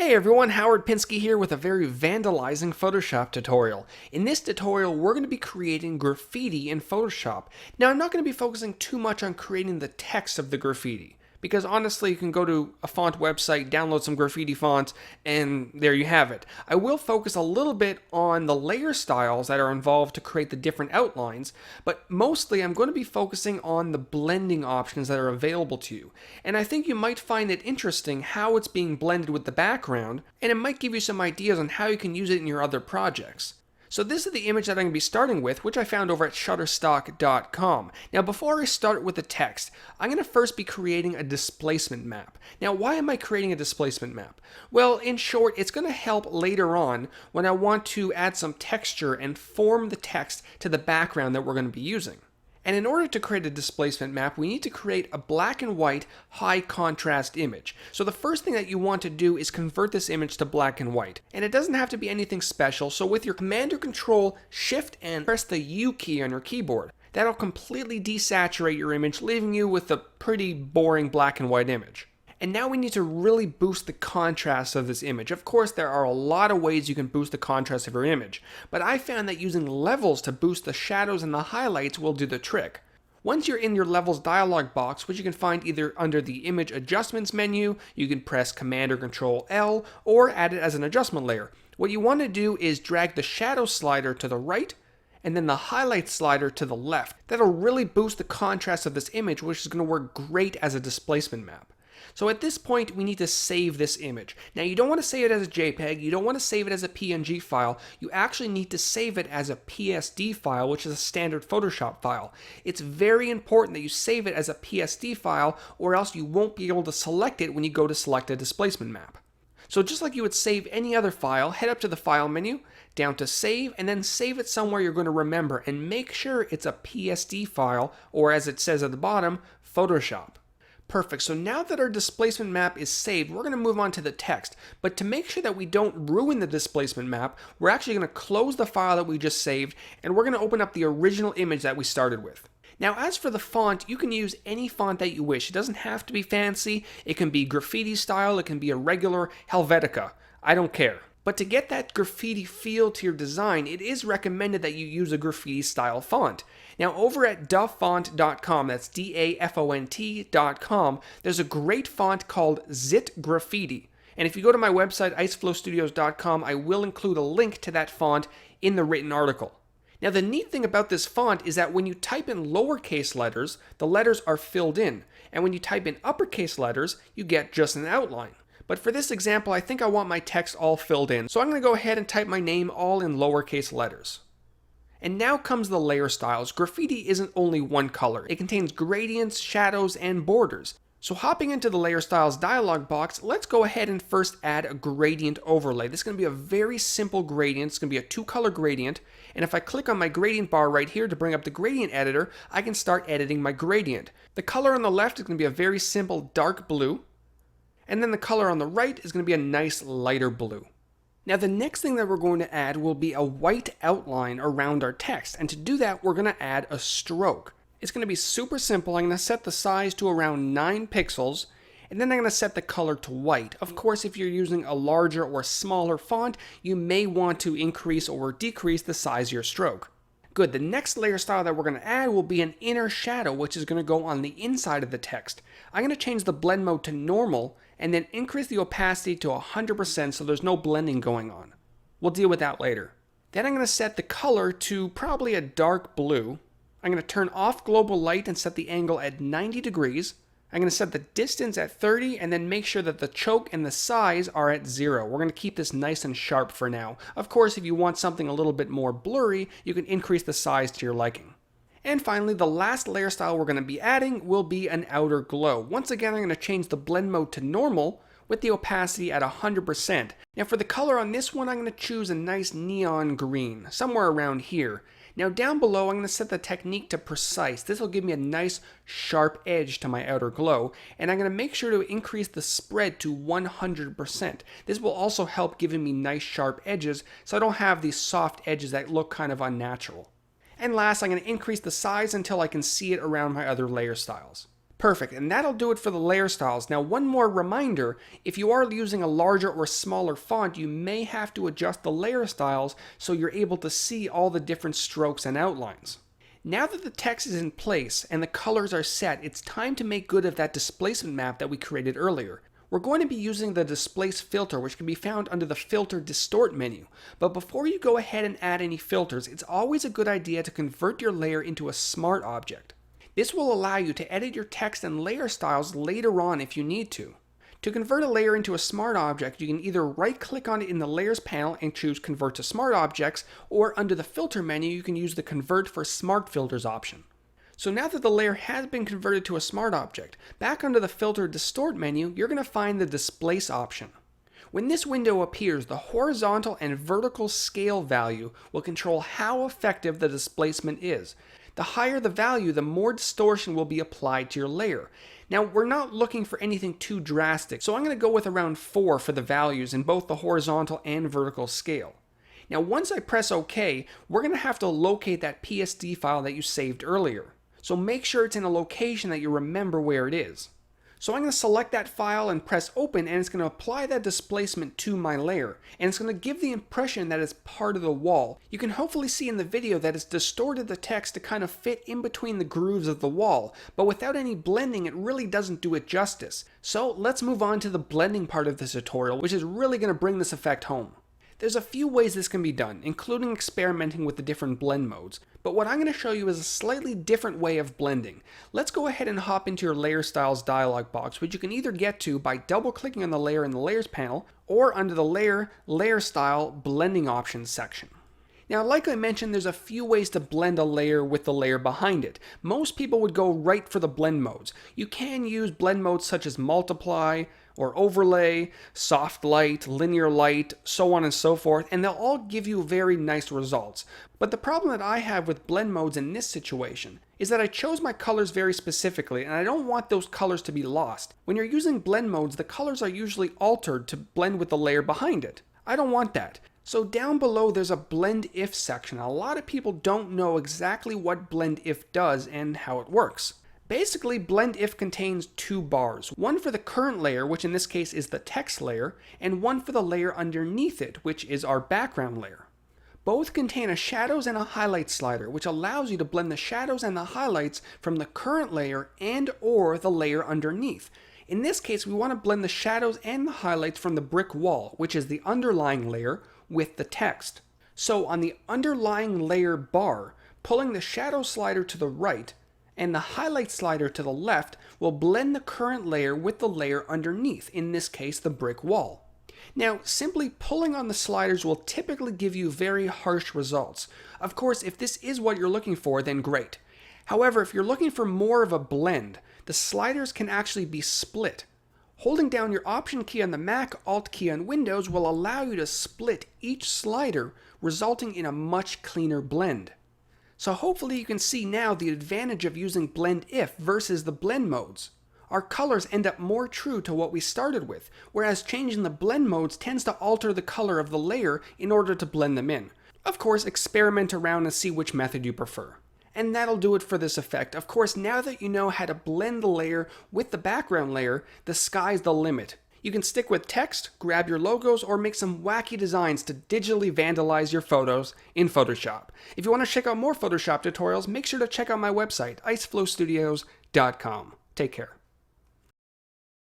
Hey everyone, Howard Pinsky here with a very vandalizing Photoshop tutorial. In this tutorial, we're going to be creating graffiti in Photoshop. Now, I'm not going to be focusing too much on creating the text of the graffiti, because honestly, you can go to a font website, download some graffiti fonts, and there you have it. I will focus a little bit on the layer styles that are involved to create the different outlines, but mostly I'm going to be focusing on the blending options that are available to you. And I think you might find it interesting how it's being blended with the background, and it might give you some ideas on how you can use it in your other projects. So this is the image that I'm going to be starting with, which I found over at Shutterstock.com. Now before I start with the text, I'm going to first be creating a displacement map. Now why am I creating a displacement map? Well, in short, it's going to help later on when I want to add some texture and form the text to the background that we're going to be using. And in order to create a displacement map, we need to create a black and white high contrast image. So the first thing that you want to do is convert this image to black and white. And it doesn't have to be anything special, so with your Command or Control, Shift and press the U key on your keyboard. That'll completely desaturate your image, leaving you with a pretty boring black and white image. And now we need to really boost the contrast of this image. Of course, there are a lot of ways you can boost the contrast of your image, but I found that using levels to boost the shadows and the highlights will do the trick. Once you're in your levels dialog box, which you can find either under the image adjustments menu, you can press Command or Control L, or add it as an adjustment layer. What you want to do is drag the shadow slider to the right, and then the highlight slider to the left. That'll really boost the contrast of this image, which is going to work great as a displacement map. So at this point, we need to save this image. Now, you don't want to save it as a JPEG, you don't want to save it as a PNG file, you actually need to save it as a PSD file, which is a standard Photoshop file. It's very important that you save it as a PSD file, or else you won't be able to select it when you go to select a displacement map. So just like you would save any other file, head up to the File menu, down to Save, and then save it somewhere you're going to remember, and make sure it's a PSD file, or as it says at the bottom, Photoshop. Perfect, so now that our displacement map is saved, we're going to move on to the text. But to make sure that we don't ruin the displacement map, we're actually going to close the file that we just saved, and we're going to open up the original image that we started with. Now as for the font, you can use any font that you wish. It doesn't have to be fancy, it can be graffiti style, it can be a regular Helvetica. I don't care. But to get that graffiti feel to your design, it is recommended that you use a graffiti style font. Now over at dafont.com, that's DAFONT.com, there's a great font called Zit Graffiti. And if you go to my website, iceflowstudios.com, I will include a link to that font in the written article. Now the neat thing about this font is that when you type in lowercase letters, the letters are filled in. And when you type in uppercase letters, you get just an outline. But for this example, I think I want my text all filled in. So I'm going to go ahead and type my name all in lowercase letters. And now comes the layer styles. Graffiti isn't only one color. It contains gradients, shadows, and borders. So hopping into the layer styles dialog box, let's go ahead and first add a gradient overlay. This is going to be a very simple gradient. It's going to be a two-color gradient. And if I click on my gradient bar right here to bring up the gradient editor, I can start editing my gradient. The color on the left is going to be a very simple dark blue. And then the color on the right is going to be a nice lighter blue. Now the next thing that we're going to add will be a white outline around our text, and to do that we're going to add a stroke. It's going to be super simple. I'm going to set the size to around 9 pixels, and then I'm going to set the color to white. Of course, if you're using a larger or smaller font, you may want to increase or decrease the size of your stroke. Good, the next layer style that we're going to add will be an inner shadow, which is going to go on the inside of the text. I'm going to change the blend mode to normal, and then increase the opacity to 100% so there's no blending going on. We'll deal with that later. Then I'm going to set the color to probably a dark blue. I'm going to turn off global light and set the angle at 90 degrees. I'm going to set the distance at 30 and then make sure that the choke and the size are at 0. We're going to keep this nice and sharp for now. Of course, if you want something a little bit more blurry, you can increase the size to your liking. And finally, the last layer style we're going to be adding will be an outer glow. Once again, I'm going to change the blend mode to normal with the opacity at 100%. Now for the color on this one, I'm going to choose a nice neon green, somewhere around here. Now down below, I'm going to set the technique to precise. This will give me a nice sharp edge to my outer glow, and I'm going to make sure to increase the spread to 100%. This will also help giving me nice sharp edges, so I don't have these soft edges that look kind of unnatural. And last, I'm going to increase the size until I can see it around my other layer styles. Perfect, and that'll do it for the layer styles. Now, one more reminder, if you are using a larger or smaller font, you may have to adjust the layer styles so you're able to see all the different strokes and outlines. Now that the text is in place and the colors are set, it's time to make good of that displacement map that we created earlier. We're going to be using the Displace filter, which can be found under the Filter Distort menu. But before you go ahead and add any filters, it's always a good idea to convert your layer into a smart object. This will allow you to edit your text and layer styles later on if you need to. To convert a layer into a smart object, you can either right-click on it in the Layers panel and choose Convert to Smart Objects, or under the Filter menu, you can use the Convert for Smart Filters option. So now that the layer has been converted to a smart object, back under the Filter Distort menu, you're going to find the Displace option. When this window appears, the horizontal and vertical scale value will control how effective the displacement is. The higher the value, the more distortion will be applied to your layer. Now, we're not looking for anything too drastic, so I'm going to go with around 4 for the values in both the horizontal and vertical scale. Now, once I press OK, we're going to have to locate that PSD file that you saved earlier. So make sure it's in a location that you remember where it is. So I'm going to select that file and press open, and it's going to apply that displacement to my layer, and it's going to give the impression that it's part of the wall. You can hopefully see in the video that it's distorted the text to kind of fit in between the grooves of the wall, but without any blending it really doesn't do it justice. So let's move on to the blending part of this tutorial, which is really going to bring this effect home. There's a few ways this can be done, including experimenting with the different blend modes, but what I'm going to show you is a slightly different way of blending. Let's go ahead and hop into your Layer Styles dialog box, which you can either get to by double-clicking on the layer in the Layers panel, or under the Layer Style Blending Options section. Now, like I mentioned, there's a few ways to blend a layer with the layer behind it. Most people would go right for the blend modes. You can use blend modes such as multiply, or overlay, soft light, linear light, so on and so forth, and they'll all give you very nice results. But the problem that I have with blend modes in this situation is that I chose my colors very specifically, and I don't want those colors to be lost. When you're using blend modes, the colors are usually altered to blend with the layer behind it. I don't want that. So down below there's a blend if section. A lot of people don't know exactly what blend if does and how it works. Basically, blend if contains 2 bars, one for the current layer, which in this case is the text layer, and one for the layer underneath it, which is our background layer. Both contain a shadows and a highlight slider, which allows you to blend the shadows and the highlights from the current layer and or the layer underneath. In this case, we want to blend the shadows and the highlights from the brick wall, which is the underlying layer, with the text. So on the underlying layer bar, pulling the shadow slider to the right and the highlight slider to the left will blend the current layer with the layer underneath, in this case the brick wall. Now, simply pulling on the sliders will typically give you very harsh results. Of course, if this is what you're looking for, then great. However, if you're looking for more of a blend, the sliders can actually be split. Holding down your Option key on the Mac, Alt key on Windows will allow you to split each slider, resulting in a much cleaner blend. So hopefully you can see now the advantage of using blend if versus the blend modes. Our colors end up more true to what we started with, whereas changing the blend modes tends to alter the color of the layer in order to blend them in. Of course, experiment around and see which method you prefer. And that'll do it for this effect. Of course, now that you know how to blend the layer with the background layer, the sky's the limit. You can stick with text, grab your logos, or make some wacky designs to digitally vandalize your photos in Photoshop. If you want to check out more Photoshop tutorials, make sure to check out my website, iceflowstudios.com. Take care.